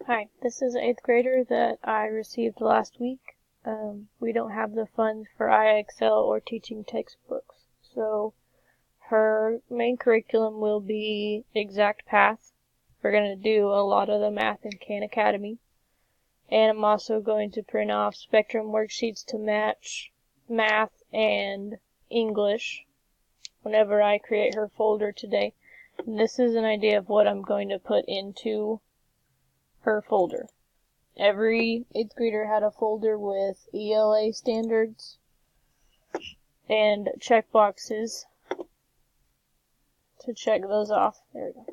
Hi, this is an 8th grader that I received last week. We don't have the funds for IXL or teaching textbooks, so her main curriculum will be ExactPath. We're going to do a lot of the math in Khan Academy, and I'm also going to print off Spectrum worksheets to match math and English whenever I create her folder today. And this is an idea of what I'm going to put into her folder. Every 8th grader had a folder with ELA standards and check boxes to check those off. There we go.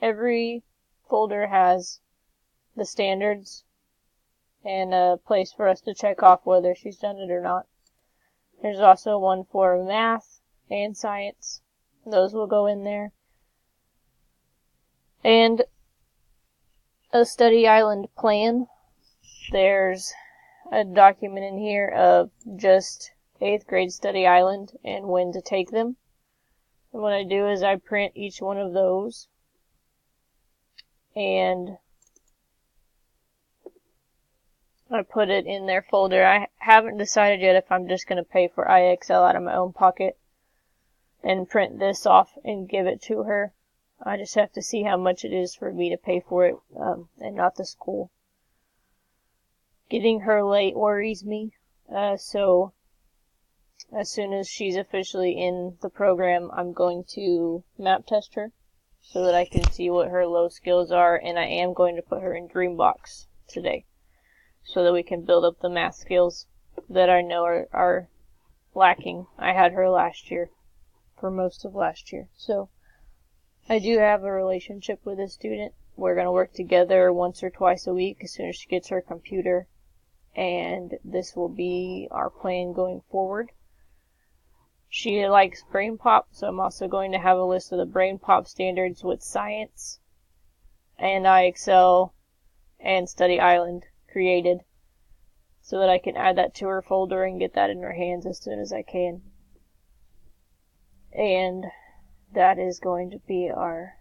Every folder has the standards and a place for us to check off whether she's done it or not. There's also one for math and science. Those will go in there. And a study island plan. There's a document in here of just 8th grade study island and when to take them. And what I do is I print each one of those and I put it in their folder. I haven't decided yet if I'm just going to pay for IXL out of my own pocket and print this off and give it to her. I just have to see how much it is for me to pay for it and not the school. Getting her late worries me, so as soon as she's officially in the program, I'm going to map test her so that I can see what her low skills are, and I am going to put her in Dreambox today so that we can build up the math skills that I know are lacking. I had her last year, for most of last year, so I do have a relationship with this student. We're going to work together once or twice a week as soon as she gets her computer, and this will be our plan going forward. She likes Brain Pop, so I'm also going to have a list of the Brain Pop standards with science and IXL and Study Island created so that I can add that to her folder and get that in her hands as soon as I can. And that is going to be our